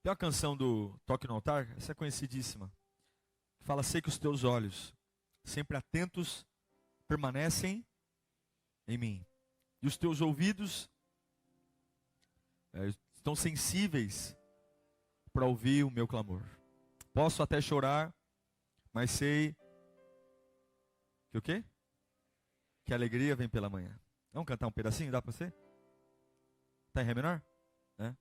Tem uma canção do Toque no Altar, essa é conhecidíssima. Que fala, sei que os teus olhos, sempre atentos, permanecem em mim. E os teus ouvidos estão sensíveis para ouvir o meu clamor. Posso até chorar, mas sei que o quê? Que a alegria vem pela manhã. Vamos cantar um pedacinho? Dá para você? Está em Ré menor? É.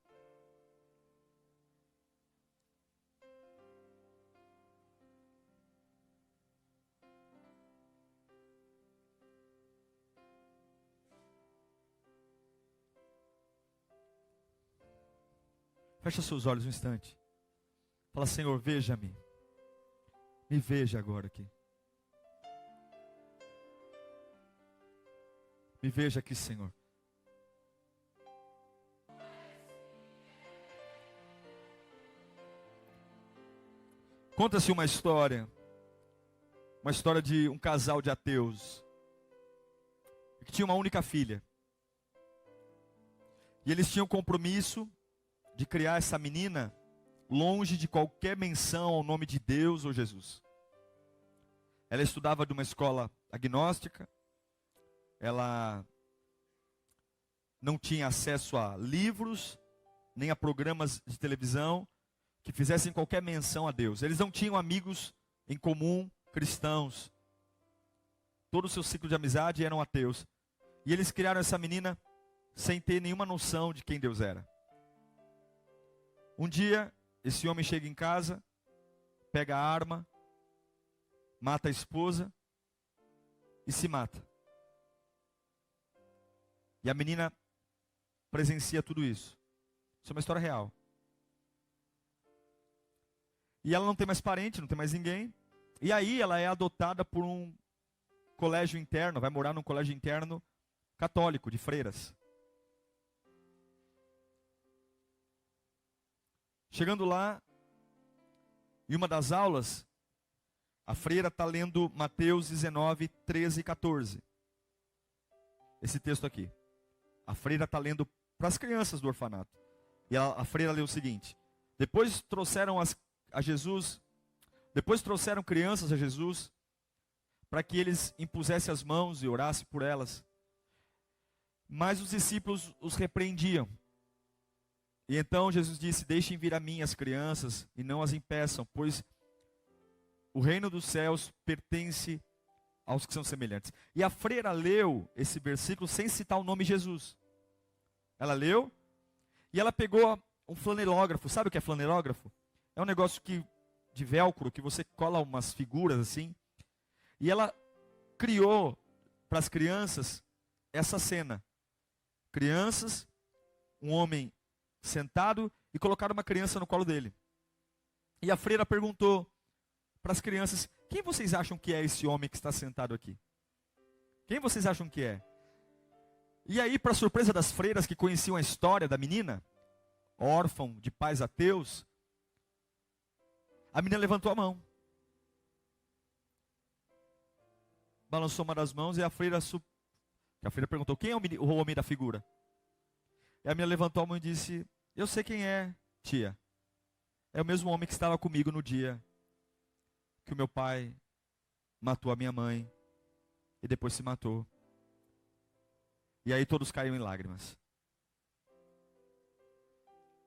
Fecha seus olhos um instante. Fala, Senhor, veja-me. Me veja agora aqui. Me veja aqui, Senhor. Conta-se uma história de um casal de ateus, que tinha uma única filha. E eles tinham compromisso de criar essa menina longe de qualquer menção ao nome de Deus ou Jesus. Ela estudava de uma escola agnóstica. Ela não tinha acesso a livros, nem a programas de televisão que fizessem qualquer menção a Deus. Eles não tinham amigos em comum, cristãos. Todo o seu ciclo de amizade eram ateus. E eles criaram essa menina sem ter nenhuma noção de quem Deus era. Um dia, esse homem chega em casa, pega a arma, mata a esposa e se mata. E a menina presencia tudo isso. Isso é uma história real. E ela não tem mais parente, não tem mais ninguém. E aí ela é adotada por um colégio interno, vai morar num colégio interno católico, de freiras. Chegando lá, em uma das aulas, a freira está lendo Mateus 19, 13 e 14. Esse texto aqui. A freira está lendo para as crianças do orfanato. E a freira leu o seguinte: depois trouxeram crianças a Jesus, para que eles impusessem as mãos e orassem por elas. Mas os discípulos os repreendiam. E então Jesus disse, deixem vir a mim as crianças e não as impeçam, pois o reino dos céus pertence aos que são semelhantes. E a freira leu esse versículo sem citar o nome Jesus. Ela leu e ela pegou um flanelógrafo. Sabe o que é flanelógrafo? É um negócio de velcro que você cola umas figuras assim. E ela criou para as crianças essa cena. Crianças, um homem sentado e colocaram uma criança no colo dele. E a freira perguntou para as crianças, quem vocês acham que é esse homem que está sentado aqui? Quem vocês acham que é? E aí, para surpresa das freiras que conheciam a história da menina, órfã de pais ateus, a menina levantou a mão. Balançou uma das mãos e a freira perguntou, quem é o homem da figura? E a menina levantou a mão e disse, eu sei quem é, tia. É o mesmo homem que estava comigo no dia que o meu pai matou a minha mãe e depois se matou. E aí todos caíram em lágrimas.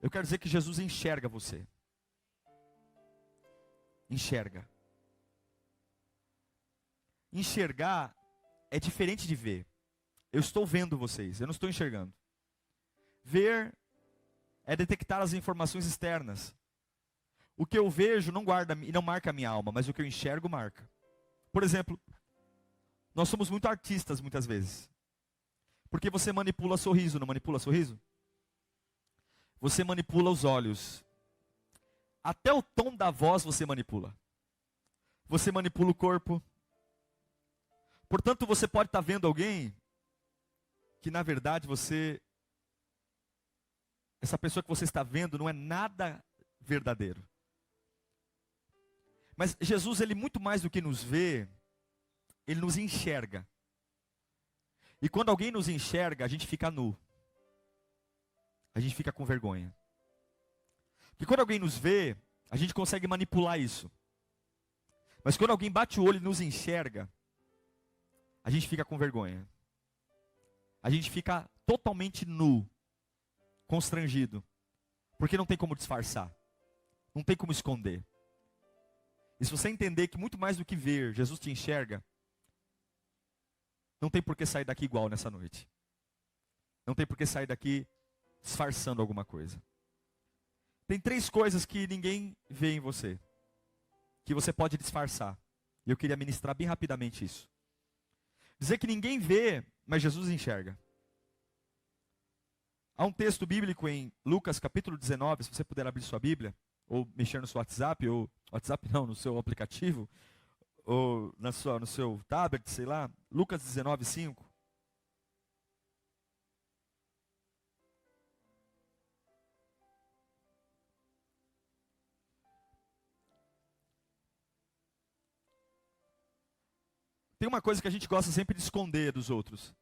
Eu quero dizer que Jesus enxerga você. Enxerga. Enxergar é diferente de ver. Eu estou vendo vocês, eu não estou enxergando. Ver é detectar as informações externas. O que eu vejo não guarda e não marca a minha alma, mas o que eu enxergo marca. Por exemplo, nós somos muito artistas muitas vezes. Porque você manipula sorriso, não manipula sorriso? Você manipula os olhos. Até o tom da voz você manipula. Você manipula o corpo. Portanto, você pode estar vendo alguém que na verdade essa pessoa que você está vendo não é nada verdadeiro. Mas Jesus, ele muito mais do que nos vê, ele nos enxerga. E quando alguém nos enxerga, a gente fica nu. A gente fica com vergonha. Que quando alguém nos vê, a gente consegue manipular isso. Mas quando alguém bate o olho e nos enxerga, a gente fica com vergonha. A gente fica totalmente nu, constrangido. Porque não tem como disfarçar. Não tem como esconder. E se você entender que muito mais do que ver, Jesus te enxerga, não tem por que sair daqui igual nessa noite. Não tem por que sair daqui disfarçando alguma coisa. Tem 3 coisas que ninguém vê em você, que você pode disfarçar. E eu queria ministrar bem rapidamente isso. Dizer que ninguém vê, mas Jesus enxerga. Há um texto bíblico em Lucas capítulo 19, se você puder abrir sua Bíblia, ou mexer no seu WhatsApp, ou WhatsApp não, no seu aplicativo, ou no seu tablet, sei lá. Lucas 19, 5. Tem uma coisa que a gente gosta sempre de esconder dos outros.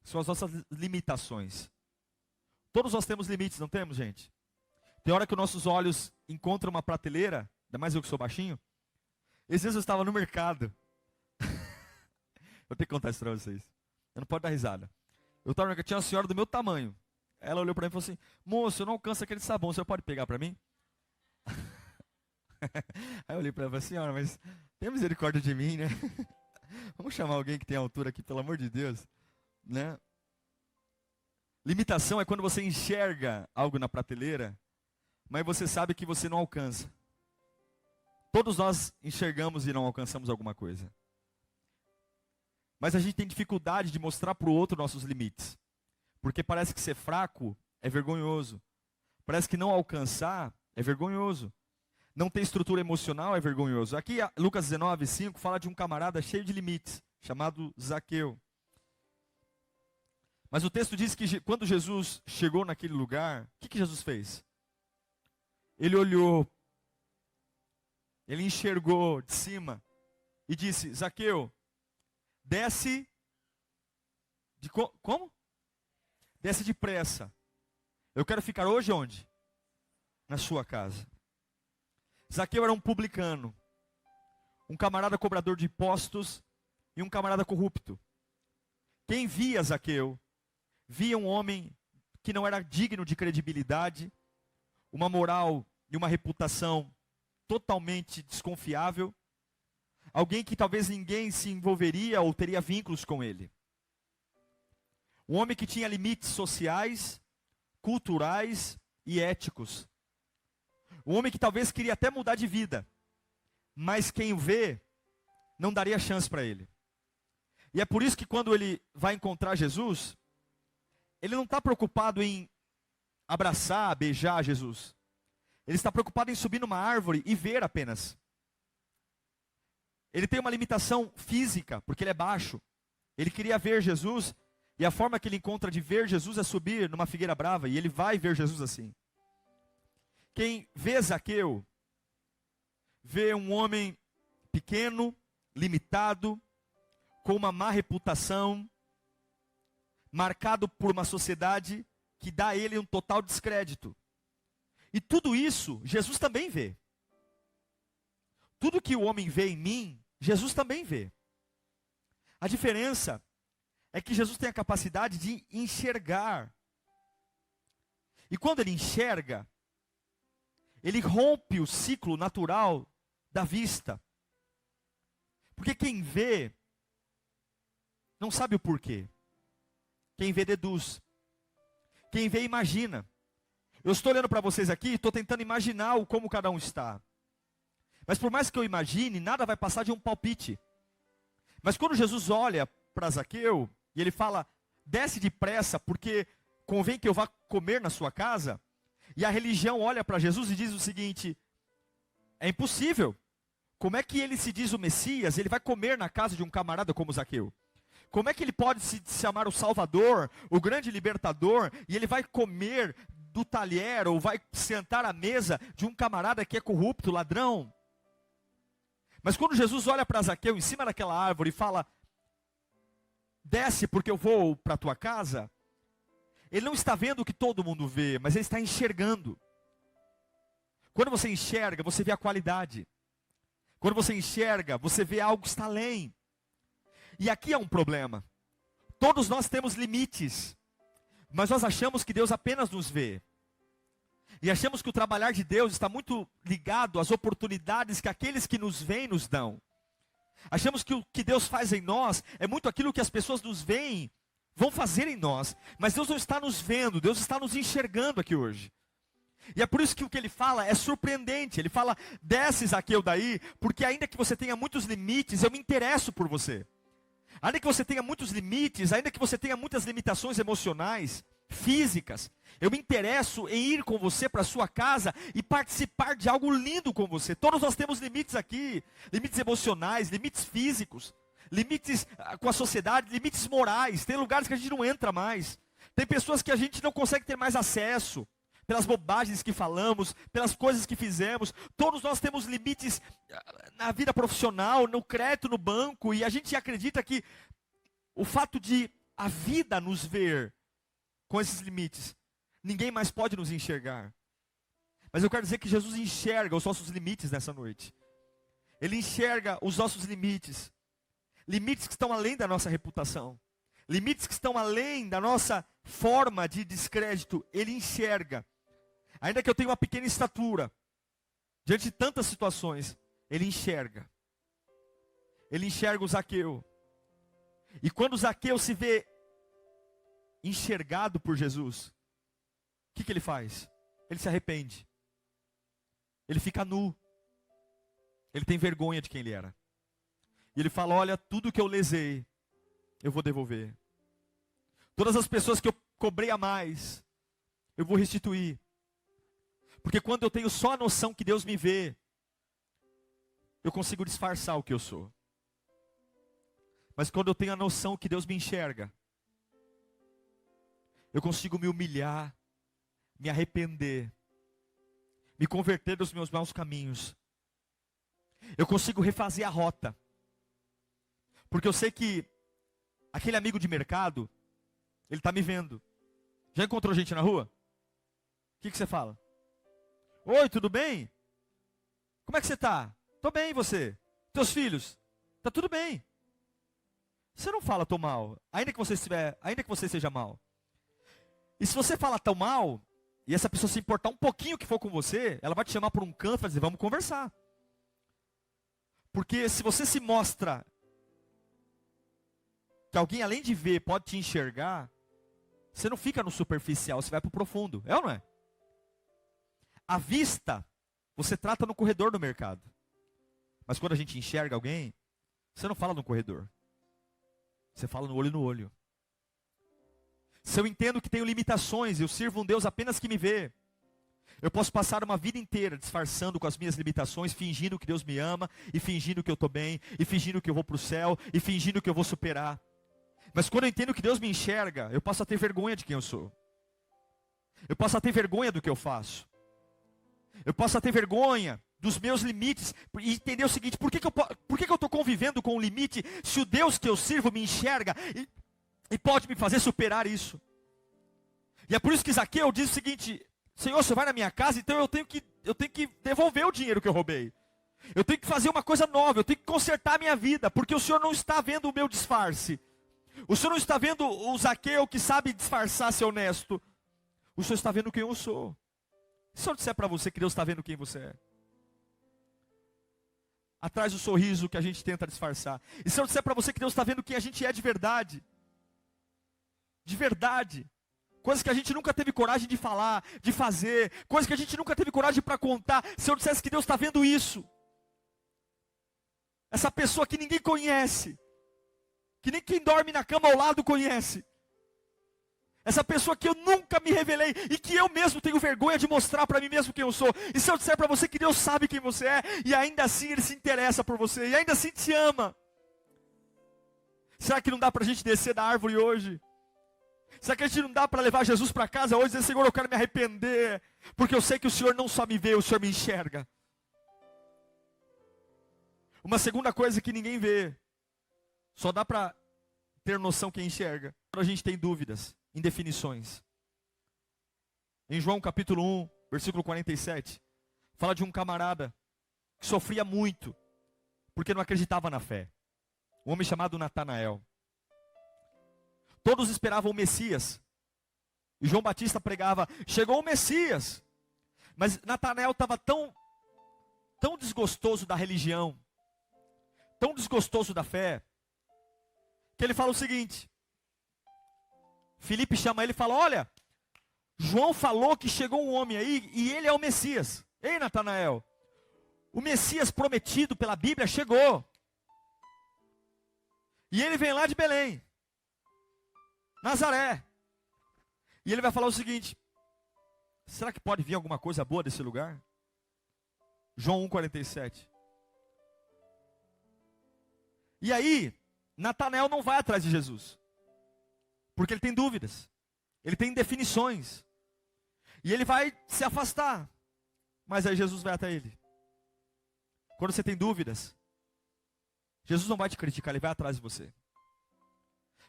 São as nossas limitações. Todos nós temos limites, não temos, gente? Tem hora que os nossos olhos encontram uma prateleira, ainda mais eu que sou baixinho. Esses dias eu estava no mercado. Vou ter que contar isso para vocês. Eu não posso dar risada. Eu estava no mercado, tinha uma senhora do meu tamanho. Ela olhou para mim e falou assim: moço, eu não alcanço aquele sabão, o senhor pode pegar para mim? Aí eu olhei para ela e falei: senhora, mas tenha misericórdia de mim, né? Vamos chamar alguém que tem altura aqui, pelo amor de Deus, né? Limitação é quando você enxerga algo na prateleira, mas você sabe que você não alcança. Todos nós enxergamos e não alcançamos alguma coisa. Mas a gente tem dificuldade de mostrar para o outro nossos limites. Porque parece que ser fraco é vergonhoso. Parece que não alcançar é vergonhoso. Não ter estrutura emocional é vergonhoso. Aqui, Lucas 19, 5, fala de um camarada cheio de limites, chamado Zaqueu. Mas o texto diz que quando Jesus chegou naquele lugar, o que Jesus fez? Ele olhou, ele enxergou de cima e disse: Zaqueu, desce de como? Desce depressa. Eu quero ficar hoje onde? Na sua casa. Zaqueu era um publicano, um camarada cobrador de impostos e um camarada corrupto. Quem via Zaqueu, via um homem que não era digno de credibilidade, uma moral e uma reputação totalmente desconfiável, alguém que talvez ninguém se envolveria ou teria vínculos com ele. Um homem que tinha limites sociais, culturais e éticos. Um homem que talvez queria até mudar de vida, mas quem o vê não daria chance para ele. E é por isso que quando ele vai encontrar Jesus, ele não está preocupado em abraçar, beijar Jesus. Ele está preocupado em subir numa árvore e ver apenas. Ele tem uma limitação física, porque ele é baixo. Ele queria ver Jesus, e a forma que ele encontra de ver Jesus é subir numa figueira brava, e ele vai ver Jesus assim. Quem vê Zaqueu, vê um homem pequeno, limitado, com uma má reputação, marcado por uma sociedade que dá a ele um total descrédito. E tudo isso, Jesus também vê. Tudo que o homem vê em mim, Jesus também vê. A diferença é que Jesus tem a capacidade de enxergar. E quando ele enxerga, ele rompe o ciclo natural da vista. Porque quem vê não sabe o porquê. Quem vê deduz. Quem vê imagina. Eu estou olhando para vocês aqui e estou tentando imaginar como cada um está. Mas por mais que eu imagine, nada vai passar de um palpite. Mas quando Jesus olha para Zaqueu e ele fala: desce depressa, porque convém que eu vá comer na sua casa. E a religião olha para Jesus e diz o seguinte: é impossível. Como é que ele se diz o Messias? Ele vai comer na casa de um camarada como Zaqueu? Como é que ele pode se chamar o Salvador, o grande libertador, e ele vai comer do talher, ou vai sentar à mesa de um camarada que é corrupto, ladrão? Mas quando Jesus olha para Zaqueu em cima daquela árvore e fala: desce porque eu vou para a tua casa, ele não está vendo o que todo mundo vê, mas ele está enxergando. Quando você enxerga, você vê a qualidade. Quando você enxerga, você vê algo que está além. E aqui é um problema. Todos nós temos limites, mas nós achamos que Deus apenas nos vê. E achamos que o trabalhar de Deus está muito ligado às oportunidades que aqueles que nos veem nos dão. Achamos que o que Deus faz em nós é muito aquilo que as pessoas nos veem, vão fazer em nós. Mas Deus não está nos vendo, Deus está nos enxergando aqui hoje. E é por isso que o que ele fala é surpreendente. Ele fala, desce Zaqueu daí, porque ainda que você tenha muitos limites, eu me interesso por você. Ainda que você tenha muitos limites, ainda que você tenha muitas limitações emocionais, físicas, eu me interesso em ir com você para a sua casa e participar de algo lindo com você. Todos nós temos limites aqui, limites emocionais, limites físicos, limites com a sociedade, limites morais. Tem lugares que a gente não entra mais. Tem pessoas que a gente não consegue ter mais acesso, pelas bobagens que falamos, pelas coisas que fizemos. Todos nós temos limites na vida profissional, no crédito, no banco, e a gente acredita que o fato de a vida nos ver com esses limites, ninguém mais pode nos enxergar. Mas eu quero dizer que Jesus enxerga os nossos limites nessa noite. Ele enxerga os nossos limites. Limites que estão além da nossa reputação. Limites que estão além da nossa forma de descrédito. Ele enxerga. Ainda que eu tenha uma pequena estatura, diante de tantas situações, ele enxerga. Ele enxerga o Zaqueu. E quando o Zaqueu se vê enxergado por Jesus, o que ele faz? Ele se arrepende. Ele fica nu. Ele tem vergonha de quem ele era. E ele fala, olha, tudo que eu lesei, eu vou devolver. Todas as pessoas que eu cobrei a mais, eu vou restituir. Porque quando eu tenho só a noção que Deus me vê, eu consigo disfarçar o que eu sou. Mas quando eu tenho a noção que Deus me enxerga, eu consigo me humilhar, me arrepender, me converter dos meus maus caminhos. Eu consigo refazer a rota. Porque eu sei que aquele amigo de mercado, ele está me vendo. Já encontrou gente na rua? O que você fala? Oi, tudo bem? Como é que você está? Estou bem, e você? Teus filhos? Está tudo bem. Você não fala, estou mal, ainda que você seja mal. E se você fala tão mal, e essa pessoa se importar um pouquinho que for com você, ela vai te chamar por um canto e vai dizer, vamos conversar. Porque se você se mostra que alguém além de ver pode te enxergar, você não fica no superficial, você vai para o profundo. É ou não é? A vista, você trata no corredor do mercado. Mas quando a gente enxerga alguém, você não fala no corredor. Você fala no olho. Se eu entendo que tenho limitações, eu sirvo um Deus apenas que me vê. Eu posso passar uma vida inteira disfarçando com as minhas limitações, fingindo que Deus me ama, e fingindo que eu estou bem, e fingindo que eu vou para o céu, e fingindo que eu vou superar. Mas quando eu entendo que Deus me enxerga, eu passo a ter vergonha de quem eu sou. Eu passo a ter vergonha do que eu faço. Eu posso ter vergonha dos meus limites e entender o seguinte, por que eu estou convivendo com um limite se o Deus que eu sirvo me enxerga e pode me fazer superar isso? E é por isso que Zaqueu diz o seguinte, Senhor, você vai na minha casa, então eu tenho que devolver o dinheiro que eu roubei. Eu tenho que fazer uma coisa nova, eu tenho que consertar a minha vida, porque o Senhor não está vendo o meu disfarce. O Senhor não está vendo o Zaqueu que sabe disfarçar, ser honesto. O Senhor está vendo quem eu sou. Se eu disser para você que Deus está vendo quem você é, atrás do sorriso que a gente tenta disfarçar. E se eu disser para você que Deus está vendo quem a gente é de verdade, coisas que a gente nunca teve coragem de falar, de fazer, coisas que a gente nunca teve coragem para contar, se eu dissesse que Deus está vendo isso, essa pessoa que ninguém conhece, que nem quem dorme na cama ao lado conhece, essa pessoa que eu nunca me revelei e que eu mesmo tenho vergonha de mostrar para mim mesmo quem eu sou. E se eu disser para você que Deus sabe quem você é e ainda assim Ele se interessa por você e ainda assim te ama, será que não dá para a gente descer da árvore hoje? Será que a gente não dá para levar Jesus para casa hoje e dizer, Senhor, eu quero me arrepender, porque eu sei que o Senhor não só me vê, o Senhor me enxerga. Uma segunda coisa que ninguém vê, só dá para ter noção quem enxerga, quando a gente tem dúvidas, indefinições. Em João capítulo 1, versículo 47, Fala de um camarada que sofria muito, porque não acreditava na fé. Um homem chamado Natanael. Todos esperavam o Messias. E João Batista pregava, chegou o Messias. Mas Natanael estava tão desgostoso da religião, tão desgostoso da fé, que ele fala o seguinte. Filipe chama ele e fala, olha, João falou que chegou um homem aí e ele é o Messias. Ei, Natanael, o Messias prometido pela Bíblia chegou. E ele vem lá de Belém, Nazaré. E ele vai falar o seguinte, será que pode vir alguma coisa boa desse lugar? João 1,47. E aí, Natanael não vai atrás de Jesus. Porque ele tem dúvidas. Ele tem indefinições. E ele vai se afastar. Mas aí Jesus vai até ele. Quando você tem dúvidas, Jesus não vai te criticar, ele vai atrás de você.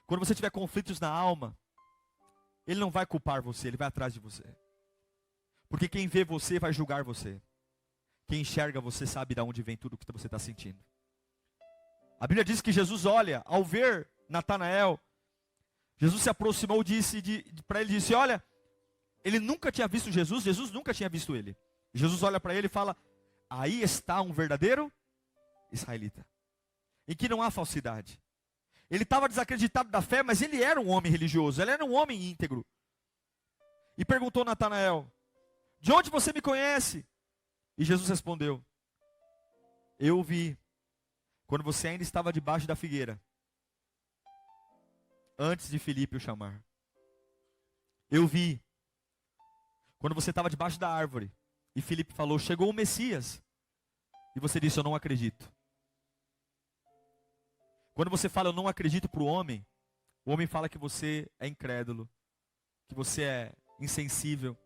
Quando você tiver conflitos na alma, ele não vai culpar você, ele vai atrás de você. Porque quem vê você vai julgar você. Quem enxerga você sabe de onde vem tudo que você está sentindo. A Bíblia diz que Jesus olha, ao ver Natanael, Jesus se aproximou e disse para ele, disse, olha, ele nunca tinha visto Jesus, Jesus nunca tinha visto ele. Jesus olha para ele e fala, aí está um verdadeiro israelita, em que não há falsidade. Ele estava desacreditado da fé, mas ele era um homem religioso, ele era um homem íntegro. E perguntou a Natanael, de onde você me conhece? E Jesus respondeu, eu o vi, quando você ainda estava debaixo da figueira, antes de Filipe o chamar. Eu vi, quando você estava debaixo da árvore, e Filipe falou, chegou o Messias. E você disse, eu não acredito. Quando você fala, eu não acredito para o homem fala que você é incrédulo, que você é insensível.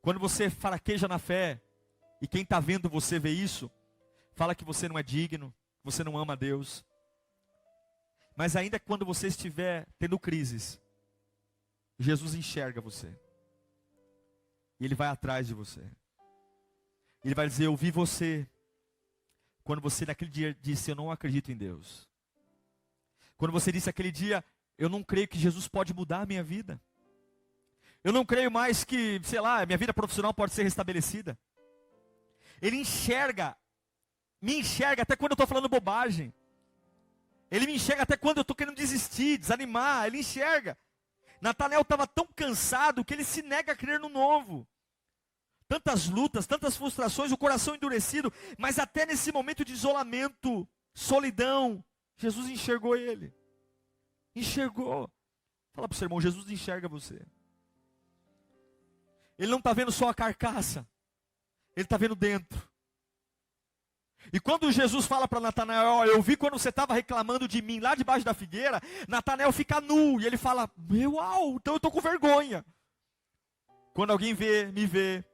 Quando você fraqueja na fé, e quem está vendo você vê isso, fala que você não é digno, que você não ama a Deus. Mas ainda quando você estiver tendo crises, Jesus enxerga você. E Ele vai atrás de você. Ele vai dizer, eu vi você. Quando você naquele dia disse, eu não acredito em Deus. Quando você disse aquele dia, eu não creio que Jesus pode mudar a minha vida. Eu não creio mais que, sei lá, minha vida profissional pode ser restabelecida. Ele enxerga, me enxerga até quando eu estou falando bobagem. Ele me enxerga até quando eu estou querendo desistir, desanimar, ele enxerga. Natanael estava tão cansado que ele se nega a crer no novo. Tantas lutas, tantas frustrações, o coração endurecido, mas até nesse momento de isolamento, solidão, Jesus enxergou ele. Enxergou. Fala para o seu irmão, Jesus enxerga você. Ele não está vendo só a carcaça, ele está vendo dentro. E quando Jesus fala para Natanael, eu vi quando você estava reclamando de mim lá debaixo da figueira, Natanael fica nu, e ele fala, então eu estou com vergonha. Quando alguém me vê,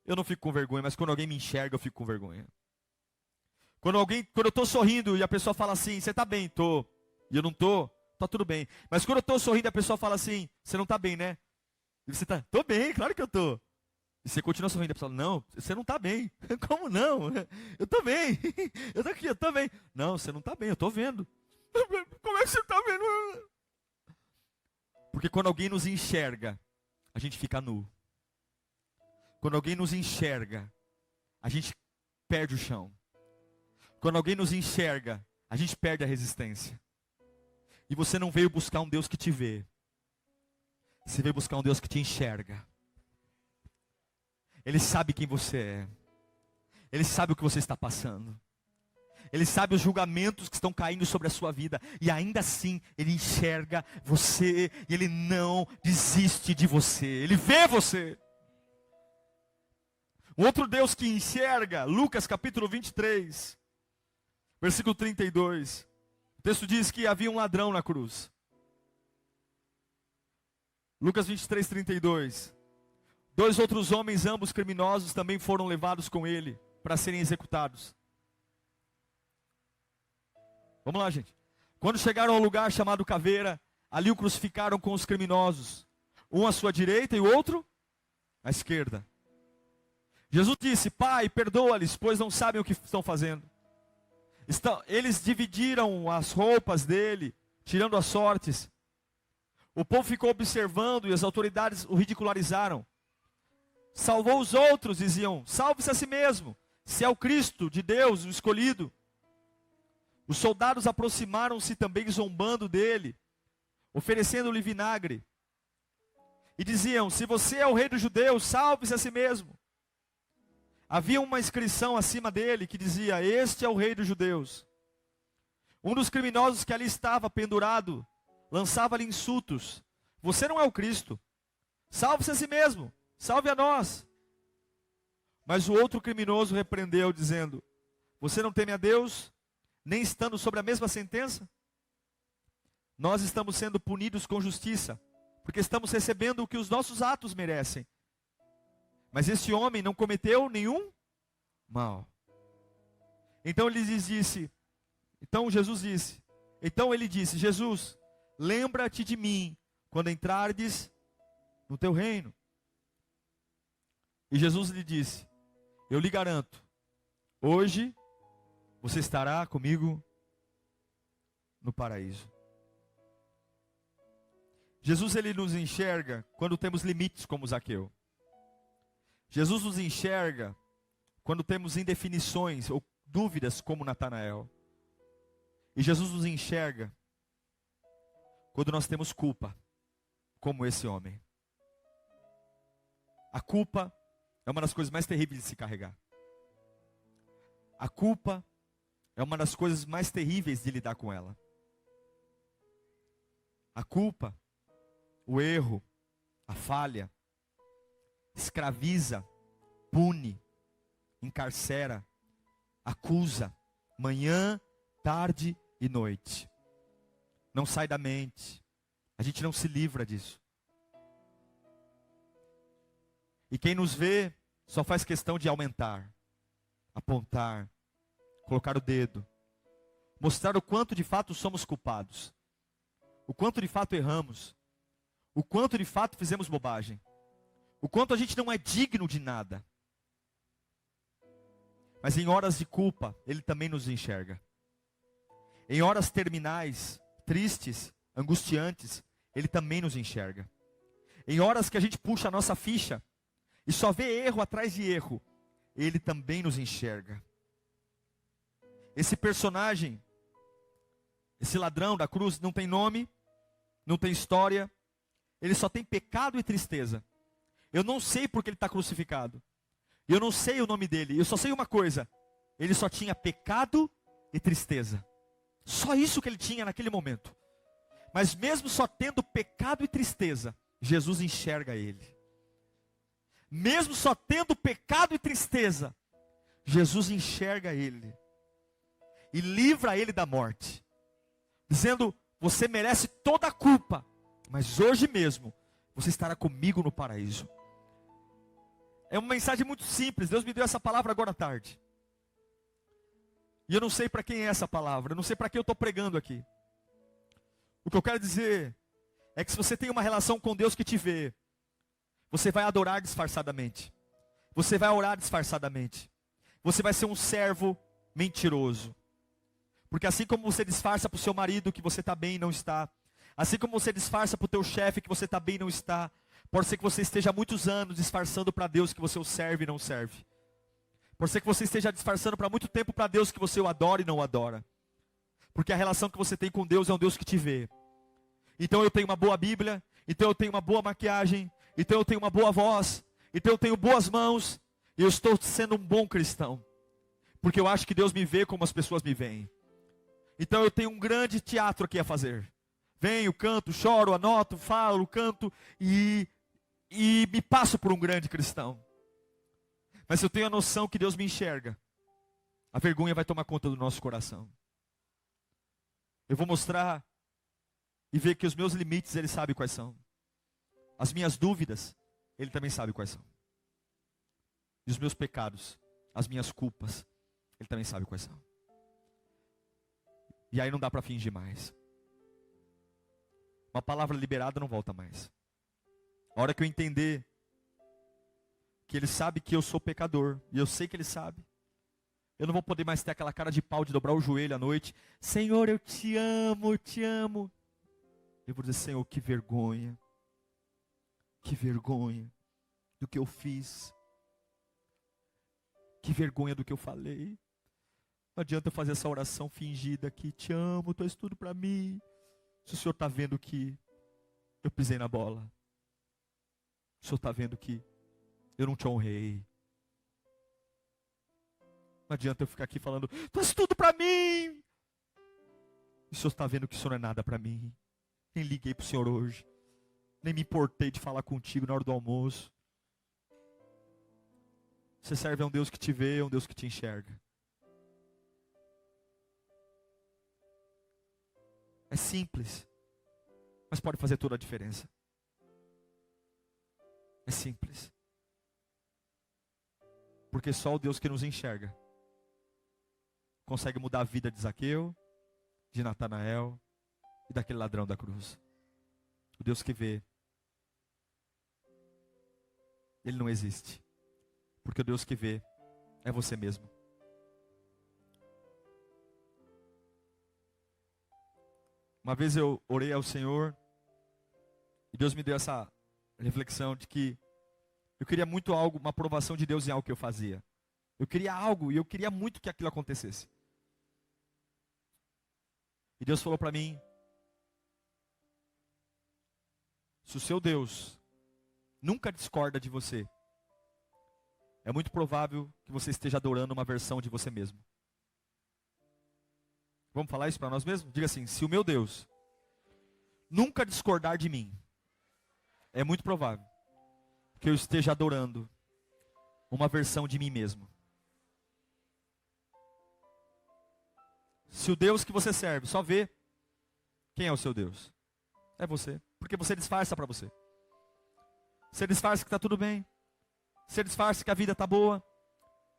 eu não fico com vergonha, mas quando alguém me enxerga, eu fico com vergonha. Quando eu estou sorrindo e a pessoa fala assim, você está bem? Tô. E eu não tô, tá tudo bem. Mas quando eu estou sorrindo, a pessoa fala assim, você não está bem, né? E você está, tô bem, claro que eu tô. E você continua sorrindo, a pessoa, não, você não está bem. Como não? Eu estou bem. Eu estou aqui, eu estou bem. Não, você não está bem, eu estou vendo. Como é que você está vendo? Porque quando alguém nos enxerga, a gente fica nu. Quando alguém nos enxerga, a gente perde o chão. Quando alguém nos enxerga, a gente perde a resistência. E você não veio buscar um Deus que te vê. Você veio buscar um Deus que te enxerga. Ele sabe quem você é. Ele sabe o que você está passando. Ele sabe os julgamentos que estão caindo sobre a sua vida. E ainda assim, Ele enxerga você. E Ele não desiste de você. Ele vê você. Um outro Deus que enxerga, Lucas capítulo 23, versículo 32. O texto diz que havia um ladrão na cruz. Lucas 23, 32. 2 outros homens, ambos criminosos, também foram levados com ele para serem executados. Vamos lá, gente. Quando chegaram ao lugar chamado Caveira, ali o crucificaram com os criminosos. Um à sua direita e o outro à esquerda. Jesus disse: Pai, perdoa-lhes, pois não sabem o que estão fazendo. Eles dividiram as roupas dele, tirando as sortes. O povo ficou observando e as autoridades o ridicularizaram. Salvou os outros, diziam: salve-se a si mesmo, se é o Cristo de Deus, o escolhido. Os soldados aproximaram-se também zombando dele, oferecendo-lhe vinagre. E diziam: se você é o rei dos judeus, salve-se a si mesmo. Havia uma inscrição acima dele que dizia: este é o rei dos judeus. Um dos criminosos que ali estava pendurado lançava-lhe insultos: você não é o Cristo, salve-se a si mesmo, salve a nós. Mas o outro criminoso repreendeu, dizendo: você não teme a Deus, nem estando sobre a mesma sentença? Nós estamos sendo punidos com justiça, porque estamos recebendo o que os nossos atos merecem. Mas este homem não cometeu nenhum mal. Então Jesus disse: Jesus, lembra-te de mim quando entrardes no teu reino. E Jesus lhe disse: eu lhe garanto, hoje você estará comigo no paraíso. Jesus, ele nos enxerga quando temos limites como Zaqueu. Jesus nos enxerga quando temos indefinições ou dúvidas como Natanael. E Jesus nos enxerga quando nós temos culpa, como esse homem. A culpa é uma das coisas mais terríveis de se carregar. A culpa é uma das coisas mais terríveis de lidar com ela. A culpa, o erro, a falha, escraviza, pune, encarcera, acusa, manhã, tarde e noite. Não sai da mente. A gente não se livra disso. E quem nos vê só faz questão de aumentar, apontar, colocar o dedo, mostrar o quanto de fato somos culpados, o quanto de fato erramos, o quanto de fato fizemos bobagem, o quanto a gente não é digno de nada. Mas em horas de culpa, Ele também nos enxerga. Em horas terminais, tristes, angustiantes, Ele também nos enxerga. Em horas que a gente puxa a nossa ficha e só vê erro atrás de erro, Ele também nos enxerga. Esse personagem, esse ladrão da cruz, não tem nome, não tem história, ele só tem pecado e tristeza. Eu não sei porque ele está crucificado. Eu não sei o nome dele. Eu só sei uma coisa: ele só tinha pecado e tristeza. Só isso que ele tinha naquele momento. Mas mesmo só tendo pecado e tristeza, Jesus enxerga ele. Mesmo só tendo pecado e tristeza, Jesus enxerga ele. E livra ele da morte. Dizendo: você merece toda a culpa, mas hoje mesmo você estará comigo no paraíso. É uma mensagem muito simples. Deus me deu essa palavra agora à tarde. E eu não sei para quem é essa palavra. Eu não sei para quem eu estou pregando aqui. O que eu quero dizer é que se você tem uma relação com Deus que te vê, você vai adorar disfarçadamente. Você vai orar disfarçadamente. Você vai ser um servo mentiroso. Porque assim como você disfarça para o seu marido que você está bem e não está, assim como você disfarça para o teu chefe que você está bem e não está, pode ser que você esteja há muitos anos disfarçando para Deus que você o serve e não serve. Pode ser que você esteja disfarçando para muito tempo para Deus que você o adora e não o adora. Porque a relação que você tem com Deus é um Deus que te vê. Então eu tenho uma boa Bíblia, então eu tenho uma boa maquiagem, então eu tenho uma boa voz, então eu tenho boas mãos, e eu estou sendo um bom cristão. Porque eu acho que Deus me vê como as pessoas me veem. Então eu tenho um grande teatro aqui a fazer. Venho, canto, choro, anoto, falo, canto e me passo por um grande cristão. Mas se eu tenho a noção que Deus me enxerga, a vergonha vai tomar conta do nosso coração. Eu vou mostrar e ver que os meus limites Ele sabe quais são. As minhas dúvidas, Ele também sabe quais são. E os meus pecados, as minhas culpas, Ele também sabe quais são. E aí não dá para fingir mais. Uma palavra liberada não volta mais. A hora que eu entender que Ele sabe que eu sou pecador, e eu sei que Ele sabe. Eu não vou poder mais ter aquela cara de pau de dobrar o joelho à noite. Senhor, eu te amo, eu te amo. Eu vou dizer, Senhor, que vergonha do que eu fiz. Que vergonha do que eu falei. Não adianta eu fazer essa oração fingida aqui, te amo, tu és tudo para mim. Se o Senhor está vendo que eu pisei na bola. O Senhor está vendo que eu não te honrei. Não adianta eu ficar aqui falando, tu és tudo para mim. O Senhor está vendo que o Senhor não é nada para mim. Nem liguei para o Senhor hoje. Nem me importei de falar contigo na hora do almoço. Você serve a um Deus que te vê, a um Deus que te enxerga. É simples, mas pode fazer toda a diferença. É simples. Porque só o Deus que nos enxerga consegue mudar a vida de Zaqueu, de Natanael e daquele ladrão da cruz. O Deus que vê, Ele não existe. Porque o Deus que vê é você mesmo. Uma vez eu orei ao Senhor e Deus me deu essa reflexão de que eu queria muito algo, uma aprovação de Deus em algo que eu fazia. Eu queria algo e eu queria muito que aquilo acontecesse. E Deus falou para mim, se o seu Deus nunca discorda de você, é muito provável que você esteja adorando uma versão de você mesmo. Vamos falar isso para nós mesmos? Diga assim, se o meu Deus nunca discordar de mim, é muito provável que eu esteja adorando uma versão de mim mesmo. Se o Deus que você serve só vê, quem é o seu Deus? É você. Porque você disfarça para você. Você disfarça que está tudo bem. Você disfarça que a vida está boa.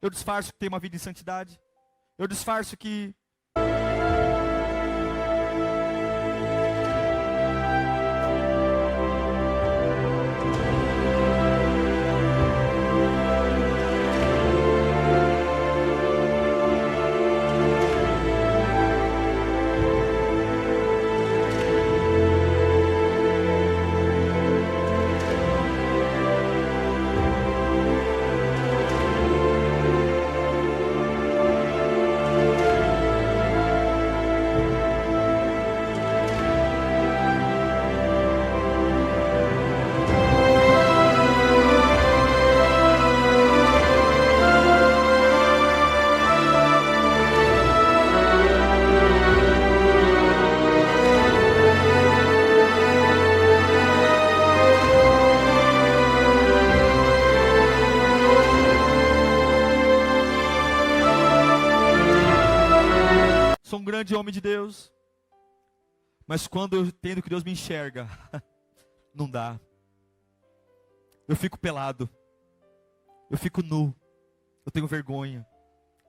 Eu disfarço que tenho uma vida em santidade. Eu disfarço que... Sou um grande homem de Deus. Mas quando eu entendo que Deus me enxerga, não dá. Eu fico pelado. Eu fico nu. Eu tenho vergonha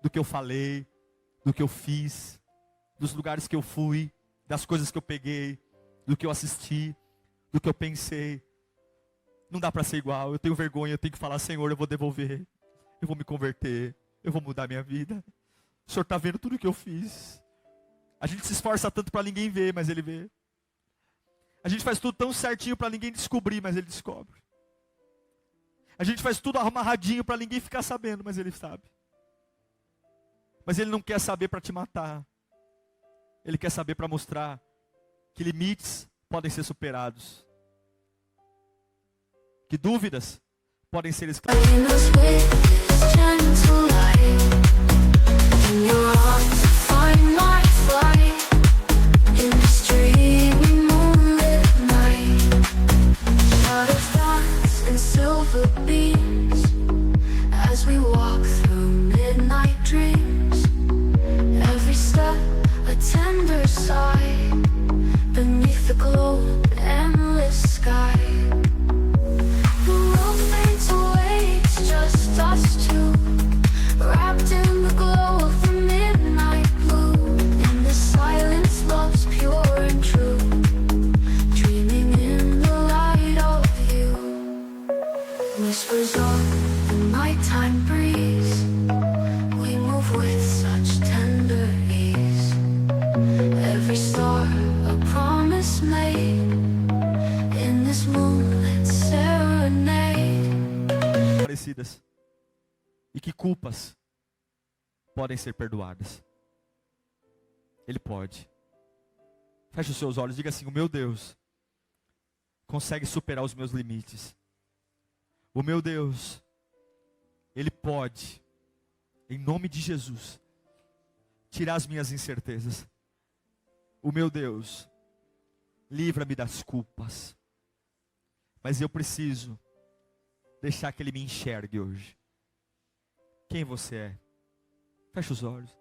do que eu falei, do que eu fiz, dos lugares que eu fui, das coisas que eu peguei, do que eu assisti, do que eu pensei. Não dá para ser igual. Eu tenho vergonha, eu tenho que falar, Senhor, eu vou devolver. Eu vou me converter. Eu vou mudar minha vida. O Senhor está vendo tudo o que eu fiz. A gente se esforça tanto para ninguém ver, mas Ele vê. A gente faz tudo tão certinho para ninguém descobrir, mas Ele descobre. A gente faz tudo amarradinho para ninguém ficar sabendo, mas Ele sabe. Mas Ele não quer saber para te matar. Ele quer saber para mostrar que limites podem ser superados. Que dúvidas podem ser esclarecidas. Wrapped in the glow of the midnight. vencidas. E que culpas podem ser perdoadas. Ele pode. Feche os seus olhos, diga assim: o meu Deus consegue superar os meus limites. O meu Deus, Ele pode, em nome de Jesus, tirar as minhas incertezas. O meu Deus, livra-me das culpas. Mas eu preciso deixar que Ele me enxergue hoje. Quem você é? Feche os olhos.